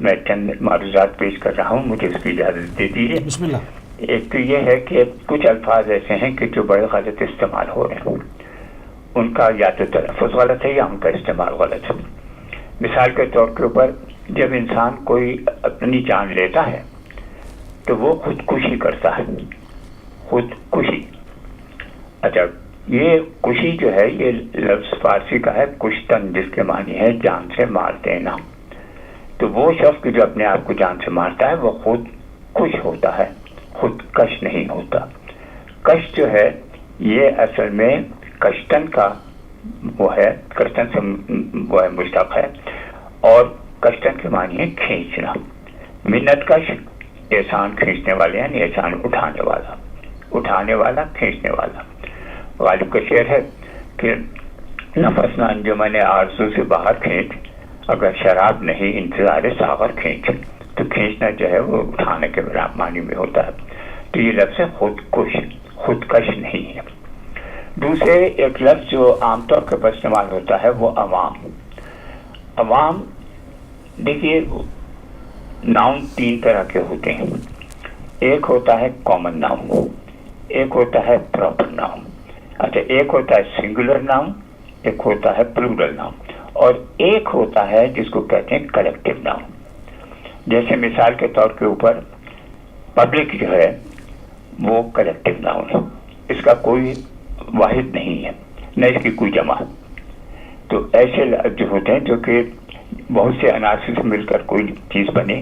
میں چند معروضات پیش کر رہا ہوں، مجھے اس کی اجازت دے دیجیے. بسم اللہ. ایک تو یہ ہے کہ کچھ الفاظ ایسے ہیں کہ جو بڑے غلط استعمال ہو رہے ہیں، ان کا یا تو تلفظ غلط ہے یا ان کا استعمال غلط ہے. مثال کے طور کے اوپر جب انسان کوئی اپنی جان لیتا ہے تو وہ خودکشی کرتا ہے. خودکشی، اچھا یہ کشی جو ہے یہ لفظ فارسی کا ہے کشتن، جس کے معنی ہے جان سے مار دینا. تو وہ شخص جو اپنے آپ کو جان سے مارتا ہے وہ خود کش ہوتا ہے، خود کش نہیں ہوتا. کش جو ہے یہ اصل میں کشتن کا وہ ہے، کشتن سے وہ ہے مشتق ہے، اور کشتن کے معنی ہے کھینچنا. منت کش احسان کھینچنے والے، یعنی احسان اٹھانے والا، اٹھانے والا کھینچنے والا. غالب کا شعر ہے کہ نفس نہ انجمن آرزو سے باہر کھینچ، اگر شراب نہیں انتظار ساغر کھینچ. تو کھینچنا جو ہے وہ اٹھانے کے معنی میں ہوتا ہے. تو یہ لفظ خودکش، خودکش نہیں ہے. دوسرے ایک لفظ جو عام طور پر استعمال ہوتا ہے وہ عوام. عوام دیکھیے ناؤن تین طرح کے ہوتے ہیں. ایک ہوتا ہے کامن ناؤن، ایک ہوتا ہے پراپر ناؤن. اچھا ایک ہوتا ہے سنگولر ناؤن، ایک ہوتا ہے پلورل ناؤن، اور ایک ہوتا ہے جس کو کہتے ہیں کلیکٹیو ناؤن. جیسے مثال کے طور کے اوپر پبلک جو ہے وہ کلیکٹیو ناؤن ہے، اس کا کوئی واحد نہیں ہے، نہ اس کی کوئی جمع. تو ایسے جو ہوتے ہیں جو کہ بہت سے عناصر سے مل کر کوئی چیز بنے،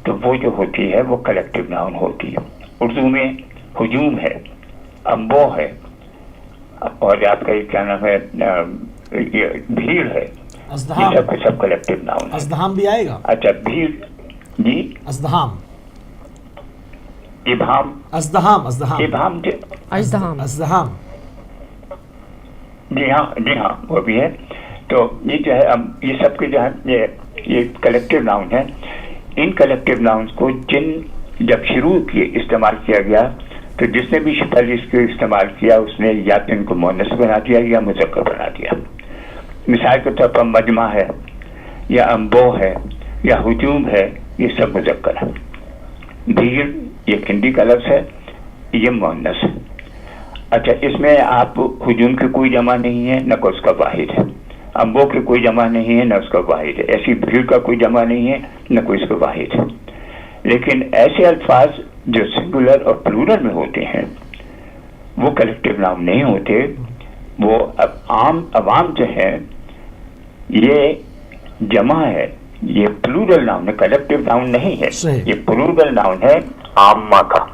تو وہ جو ہوتی ہے وہ کلیکٹیو ناؤن ہوتی ہے. اردو میں ہجوم ہے، امبو ہے، اور آپ کا یہ کیا نام ہے بھیڑ ہے، ازدحام، یہ سب کلیکٹیو ناؤن ہے. ازدحام بھی آئے گا. اچھا بھیڑ جی، ازدحام، ابہام، ازدحام، ازدحام، ابہام ازدحام، ازدحام، جی ہاں جی ہاں وہ بھی ہے. تو یہ جو ہے یہ سب کے جو ہے یہ کلیکٹیو ناؤن ہے. ان کلیکٹیو ناؤنس کو جب شروع کیے استعمال کیا گیا تو جس نے بھی پہلے اس کو استعمال کیا اس نے یا تو ان کو مؤنث بنا دیا یا مذکر بنا دیا. مثال کے طور پر مجمع ہے یا امبو ہے یا ہجوم ہے، یہ سب مذکر ہے. بھیڑ یہ ہندی کا لفظ ہے، یہ مؤنث ہے. اچھا اس میں آپ ہجوم کی کوئی جمع نہیں ہے، نہ کوئی اس کا واحد ہے. امبو کی کوئی جمع نہیں ہے، نہ اس کا واحد ہے. ایسی بھیڑ کا کوئی جمع نہیں ہے، نہ کوئی اس کا واحد ہے. لیکن ایسے الفاظ جو سنگولر اور پلورل میں ہوتے ہیں وہ کلیکٹیو ناؤن نہیں ہوتے. وہ عوام جو ہے یہ جمع ہے، یہ پلورل ناؤن ہے، کلیکٹیو ناؤن نہیں ہے. یہ پلورل ناؤن ہے عامہ کا،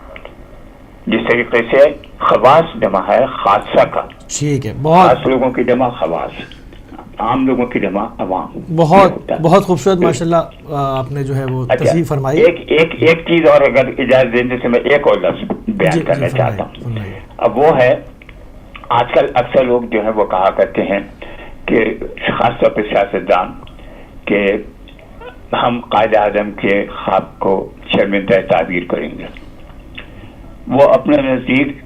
جس طریقے سے خواص جمع ہے خاصہ کا. ٹھیک ہے، بہت خاص لوگوں کی جمع خواص، عام لوگوں کی جمع عوام. بہت خوبصورت ماشاءاللہ آپ نے جو ہے وہ تصحیح فرمائی. ایک چیز اور اگر اجازت دینے سے میں ایک اور لفظ بیان کرنا چاہتا ہوں. اب وہ ہے آج کل اکثر لوگ جو ہے وہ کہا کرتے ہیں کہ خاص طور پہ سیاستدان کہ ہم قائد اعظم کے خواب کو شرمندہ تعبیر کریں گے. وہ اپنے نزدیک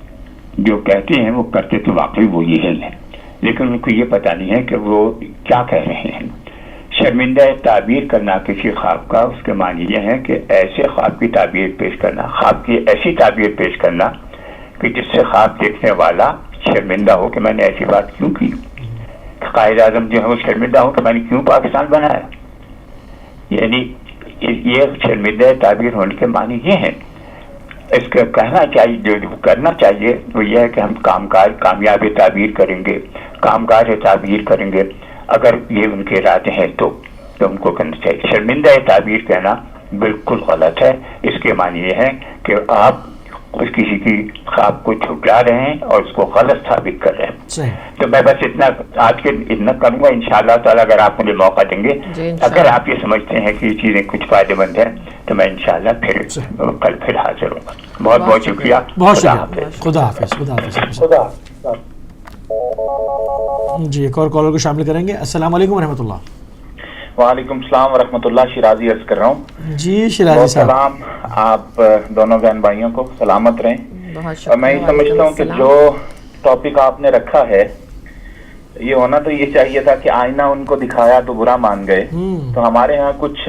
جو کہتے ہیں وہ کرتے تو واقعی وہ یہ ہیں، لیکن ان کو یہ پتہ نہیں ہے کہ وہ کیا کہہ رہے ہیں. شرمندہ تعبیر کرنا کسی خواب کا، اس کے معنی یہ ہے کہ ایسے خواب کی تعبیر پیش کرنا، خواب کی ایسی تعبیر پیش کرنا کہ جس سے خواب دیکھنے والا شرمندہ ہو کہ میں نے ایسی بات کیوں کی. قائد اعظم جو ہے وہ شرمندہ ہو کہ میں نے کیوں پاکستان بنایا. یعنی یہ شرمندہ تعبیر ہونے کے معنی یہ ہیں. اس کا کہنا چاہیے، جو کرنا چاہیے وہ یہ ہے کہ ہم کامیاب تعبیر کریں گے، کامگار تعبیر کریں گے. اگر یہ ان کے ارادے ہیں تو ان کو کرنا چاہیے. شرمندہ تعبیر کہنا بالکل غلط ہے. اس کے معنی یہ ہے کہ آپ کسی کی خواب کو جھٹلا رہے ہیں اور اس کو غلط ثابت کر رہے ہیں. تو میں بس اتنا کروں گا انشاءاللہ تعالی، اگر آپ مجھے موقع دیں گے. اگر آپ یہ سمجھتے ہیں کہ یہ چیزیں کچھ فائدے مند ہیں تو میں انشاءاللہ کل پھر حاضر ہوں گا. بہت بہت شکریہ. بہت شکریہ. خدا حافظ. خدا حافظ. جی ایک اور کالر کو شامل کریں گے. السلام علیکم ورحمۃ اللہ. وعلیکم السلام ورحمۃ اللہ. شیرازی عرض کر رہا ہوں. جی شیرازی صاحب. سلام. آپ دونوں بہن بھائیوں کو سلامت رہیں. اور میں یہ سمجھتا ہوں کہ جو ٹاپک آپ نے رکھا ہے یہ ہونا تو یہ چاہیے تھا کہ آئینہ ان کو دکھایا تو برا مان گئے. تو ہمارے ہاں کچھ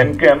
MQM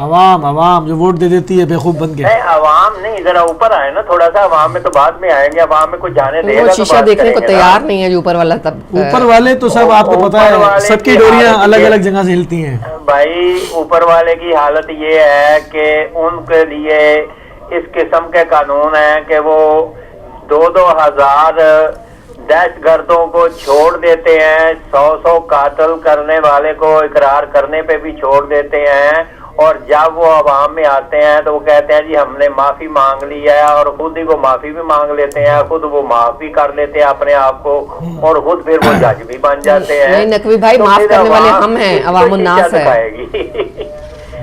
عوام جو ووٹ دے دیتی ہے بیوقوف بن کے. نہیں عوام نہیں, ذرا اوپر آئے نا تھوڑا سا, عوام میں تو بعد میں آئیں گے, عوام میں کچھ جانے دے گا. وہ شیشہ دیکھنے کو تیار نہیں ہے جو اوپر والا. تب اوپر والے تو سب آپ کو پتا ہے سب کی ڈوریاں الگ الگ جگہ سے ہلتی ہیں بھائی. اوپر والے کی حالت یہ ہے کہ ان کے لیے اس قسم کے قانون ہیں کہ وہ 2,000 دہشت گردوں کو چھوڑ دیتے ہیں, 100 قاتل کرنے والے کو اقرار کرنے پہ بھی چھوڑ دیتے ہیں, اور جب وہ عوام میں آتے ہیں تو وہ کہتے ہیں جی ہم نے معافی مانگ لی ہے, اور خود ہی وہ معافی بھی مانگ لیتے ہیں, خود وہ معاف بھی کر لیتے ہیں اپنے آپ کو, اور خود پھر وہ جج بھی بن جاتے ہیں. نہیں نقوی بھائی, معاف کرنے والے ہم ہیں, عوام الناس ہے.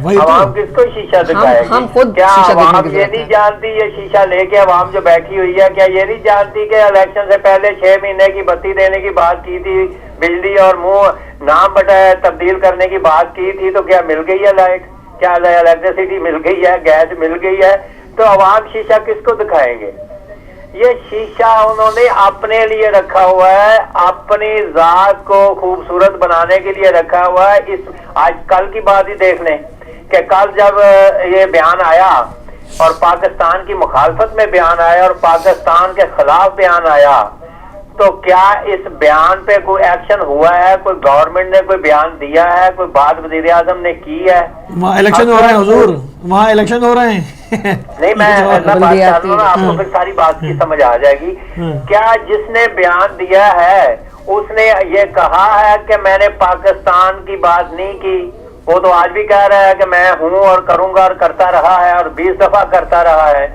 عوام کس کو شیشہ دکھائے گی؟ کیا عوام یہ نہیں جانتی, یہ شیشہ لے کے عوام جو بیٹھی ہوئی ہے کیا یہ نہیں جانتی کہ الیکشن سے پہلے 6 مہینے کی بتی دینے کی بات کی تھی, بجلی اور منہ نام تبدیل کرنے کی بات کی تھی, تو کیا مل گئی ہے لائٹ, کیا الیکٹریسٹی مل گئی ہے, گیس مل گئی ہے؟ تو عوام شیشہ کس کو دکھائیں گے؟ یہ شیشہ انہوں نے اپنے لیے رکھا ہوا ہے, اپنی ذات کو خوبصورت بنانے کے لیے رکھا ہوا ہے. اس آج کل کی بات ہی دیکھ لیں کہ کل جب یہ بیان آیا اور پاکستان کی مخالفت میں بیان آیا اور پاکستان کے خلاف بیان آیا, تو کیا اس بیان پہ کوئی ایکشن ہوا ہے؟ کوئی گورنمنٹ نے کوئی بیان دیا ہے؟ کوئی بات وزیر اعظم نے کی ہے؟ وہاں الیکشن ہو رہے ہیں حضور, وہاں الیکشن ہو رہے ہیں. نہیں میں بات کر رہا ہوں نا, آپ کو پھر ساری بات کی سمجھ آ جائے گی. کیا جس نے بیان دیا ہے اس نے یہ کہا ہے کہ میں نے پاکستان کی بات نہیں کی؟ وہ تو آج بھی کہہ رہا ہے کہ میں ہوں اور کروں گا, اور کرتا رہا ہے, اور 20 دفعہ کرتا رہا ہے.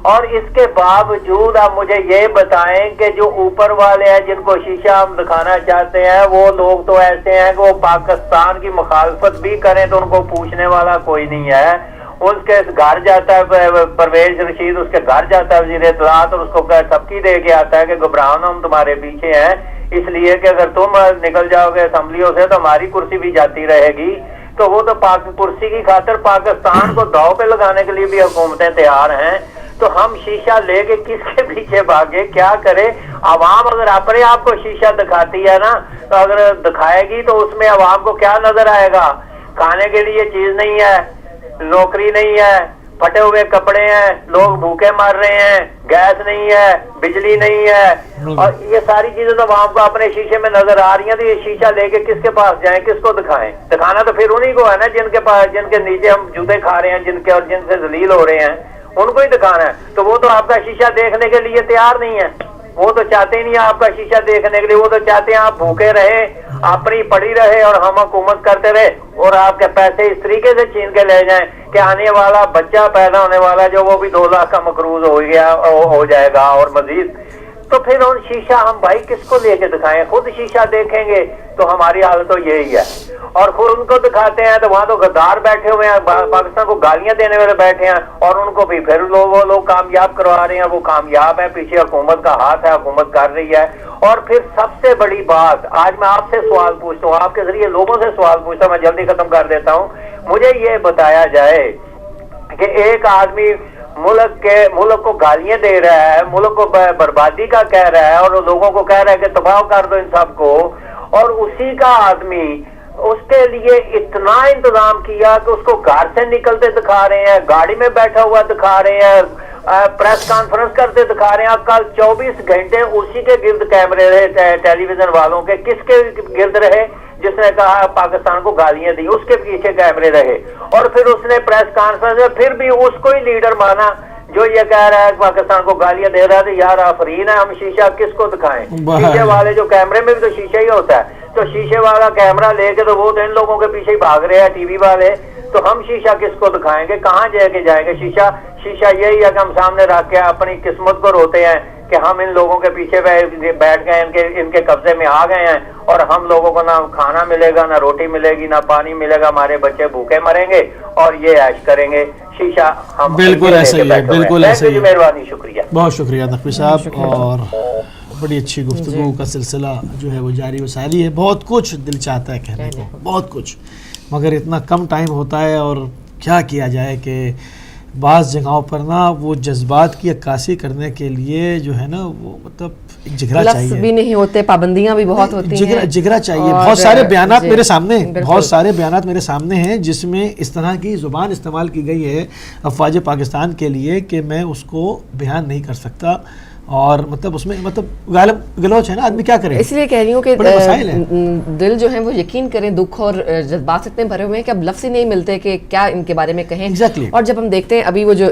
اور اس کے باوجود آپ مجھے یہ بتائیں کہ جو اوپر والے ہیں جن کو شیشہ ہم دکھانا چاہتے ہیں, وہ لوگ تو ایسے ہیں کہ وہ پاکستان کی مخالفت بھی کریں تو ان کو پوچھنے والا کوئی نہیں ہے. اس کے گھر جاتا ہے پرویز رشید, اس کے گھر جاتا ہے وزیر اطلاعات, اور اس کو سبکی دے کے آتا ہے کہ گھبراؤ ہم تمہارے پیچھے ہیں, اس لیے کہ اگر تم نکل جاؤ گے اسمبلیوں سے تو ہماری کرسی بھی جاتی رہے گی. تو وہ تو کرسی کی خاطر پاکستان کو داؤ پہ لگانے کے لیے بھی حکومتیں تیار ہیں. تو ہم شیشہ لے کے کس کے پیچھے بھاگے, کیا کرے؟ عوام اگر اپنے آپ کو شیشہ دکھاتی ہے نا, تو اگر دکھائے گی تو اس میں عوام کو کیا نظر آئے گا؟ کھانے کے لیے چیز نہیں ہے, نوکری نہیں ہے, پھٹے ہوئے کپڑے ہیں, لوگ بھوکے مر رہے ہیں, گیس نہیں ہے, بجلی نہیں ہے, اور یہ ساری چیزیں تو عوام کو اپنے شیشے میں نظر آ رہی ہیں. تو یہ شیشہ لے کے کس کے پاس جائیں, کس کو دکھائیں؟ دکھانا تو پھر انہیں کو ہے نا جن کے پاس, جن کے نیچے ہم جوتے کھا رہے ہیں, جن کے اور جن سے ذلیل ہو رہے ہیں, ان کو ہی دکھانا ہے. تو وہ تو آپ کا شیشہ دیکھنے کے لیے تیار نہیں ہے, وہ تو چاہتے ہی نہیں آپ کا شیشہ دیکھنے کے لیے. وہ تو چاہتے ہیں آپ بھوکے رہے, اپنی پڑی رہے, اور ہم حکومت کرتے رہے, اور آپ کے پیسے اس طریقے سے چھین کے لے جائیں کہ آنے والا بچہ پیدا ہونے والا جو وہ بھی 2 لاکھ کا مقروض ہو جائے گا اور مزید. تو پھر ان شیشہ ہم بھائی کس کو لے کے دکھائیں؟ خود شیشہ دیکھیں گے تو ہماری حالت تو یہی ہے, اور خود ان کو دکھاتے ہیں تو وہاں تو غدار بیٹھے ہوئے ہیں, پاکستان کو گالیاں دینے والے بیٹھے ہیں, اور ان کو بھی پھر وہ لوگ کامیاب کروا رہے ہیں. وہ کامیاب ہیں, پیچھے حکومت کا ہاتھ ہے, حکومت کر رہی ہے. اور پھر سب سے بڑی بات, آج میں آپ سے سوال پوچھتا ہوں, آپ کے ذریعے لوگوں سے سوال پوچھتا ہوں, میں جلدی ختم کر دیتا ہوں. مجھے یہ بتایا جائے کہ ایک آدمی ملک کو گالیاں دے رہا ہے, ملک کو بربادی کا کہہ رہا ہے, اور لوگوں کو کہہ رہا ہے کہ تباہ کر دو ان سب کو, اور اسی کا آدمی اس کے لیے اتنا انتظام کیا کہ اس کو گھر سے نکلتے دکھا رہے ہیں, گاڑی میں بیٹھا ہوا دکھا رہے ہیں, پریس کانفرنس کرتے دکھا رہے ہیں. کل 24 گھنٹے اسی کے گرد کیمرے رہے ٹیلی ویژن والوں کے. کس کے گرد رہے؟ جس نے کہا پاکستان کو گالیاں دی, اس کے پیچھے کیمرے رہے. اور پھر اس نے پریس کانفرنس میں پھر بھی اس کو ہی لیڈر مانا جو یہ کہہ رہا ہے پاکستان کو گالیاں دے رہا ہے. یار آفرین ہے, ہم شیشہ کس کو دکھائیں؟ شیشے والے جو کیمرے میں بھی تو شیشہ ہی ہوتا ہے, تو شیشے والا کیمرہ لے کے تو وہ تو ان لوگوں کے پیچھے ہی بھاگ رہے ہیں, ٹی وی والے. تو ہم شیشہ کس کو دکھائیں گے؟ کہاں جائے کے جائیں گے؟ شیشہ یہی ہے کہ ہم سامنے رکھ کے اپنی قسمت کو روتے ہیں کہ ہم ان لوگوں کے پیچھے بیٹھ گئے, ان کے قبضے میں آ گئے ہیں, اور ہم لوگوں کو نہ کھانا ملے گا, نہ روٹی ملے گی, نہ پانی ملے گا, ہمارے بچے بھوکے مریں گے, اور یہ عیش کریں گے. شیشہ ہم بالکل ایسے ہی ہے, بالکل ایسے ہی. مہربانی, شکریہ, بہت شکریہ نقوی صاحب. اور بڑی اچھی گفتگو کا سلسلہ جو ہے وہ جاری و ساری ہے. بہت کچھ دل چاہتا ہے کہنے کو, بہت کچھ, مگر اتنا کم ٹائم ہوتا ہے, اور کیا کیا جائے کہ بعض جگہوں پر نا وہ جذبات کی عکاسی کرنے کے لیے جو ہے نا وہ مطلب جگرا لفظ چاہیے بھی نہیں ہوتے، پابندیاں بھی بہت ہوتی ہیں، جگرا چاہیے. اور بہت سارے بیانات میرے سامنے ہیں، بالکل. بہت سارے بیانات میرے سامنے ہیں جس میں اس طرح کی زبان استعمال کی گئی ہے افواج پاکستان کے لیے کہ میں اس کو بیان نہیں کر سکتا. اور مطلب اس میں مطلب غالب گلوچ ہے نا، آدمی کیا کرے. اس لیے کہہ رہی ہوں کہ بڑے مسائل ہیں. دل جو ہیں وہ یقین کریں، دکھ اور جذبات اتنے بھرے ہوئے ہیں کہ اب لفظ ہی نہیں ملتے کہ کیا ان کے بارے میں کہیں. Exactly. اور جب ہم دیکھتے ہیں ابھی وہ جو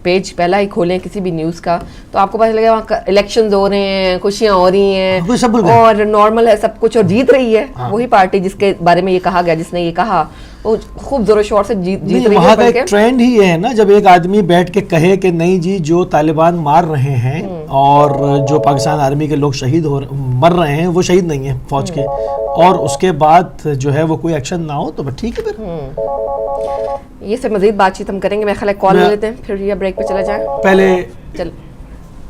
پیج پہلا ہی کھولیں کسی بھی نیوز کا تو آپ کو پتہ لگے وہاں الیکشنز ہو رہے ہیں، خوشیاں ہو رہی ہیں اور نارمل ہے سب کچھ، اور جیت رہی ہے وہی پارٹی جس کے بارے میں یہ کہا گیا، جس نے یہ کہا وہ خوب زور و شور سے جیت رہی ہے. وہاں کا ایک ٹرینڈ ہی یہ ہے نا، جب ایک آدمی بیٹھ کے کہے کہ نہیں جی جو طالبان مار رہے ہیں اور جو پاکستان آرمی کے لوگ مر رہے ہیں وہ شہید نہیں ہیں فوج کے، اور اس کے بعد جو ہے وہ کوئی ایکشن نہ ہو تو ٹھیک ہے. پھر یہ سے مزید بات چیت ہم کریں گے. میں خیال ہے کال لے لیتے ہیں پھر یا بریک پہ چلا جائیں. پہلے چل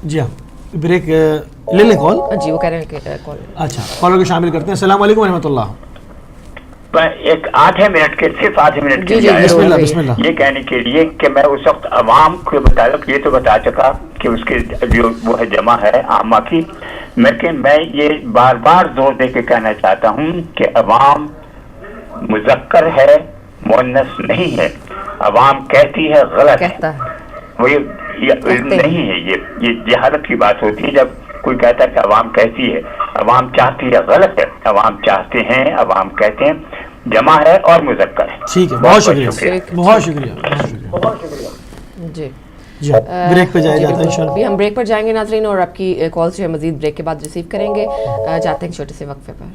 جی ہاں بریک لے لیں کال. جی وہ کہہ رہے ہیں کہ کال. اچھا کالر کو شامل کرتے ہیں. السلام علیکم ورحمۃ اللہ. ایک آدھے منٹ کے صرف آدھے منٹ کے بسم اللہ. یہ کہنے کے لیے کہ میں اس وقت عوام کے متعلق یہ تو بتا چکا کہ اس کے جو وہ ہے جمع ہے عامہ کی، لیکن میں یہ بار بار زور دے کے کہنا چاہتا ہوں کہ عوام مذکر ہے، مؤنث نہیں ہے. عوام کہتی ہے غلط ہے، وہ نہیں ہے. یہ حالت کی بات ہوتی ہے جب کوئی کہتا ہے کہ عوام کہتی ہے. عوام چاہتی ہے غلط ہے. عوام چاہتے ہیں، عوام کہتے ہیں، جمع ہے اور مذکر ہے. ٹھیک ہے، بہت شکریہ بہت شکریہ. جی جی بریک پہ جایا جاتا ہے انشاءاللہ. ابھی ہم بریک پر جائیں گے ناظرین، اور آپ کی کالز جو ہے مزید بریک کے بعد ریسیو کریں گے. جاتے ہیں چھوٹے سے وقفے پر.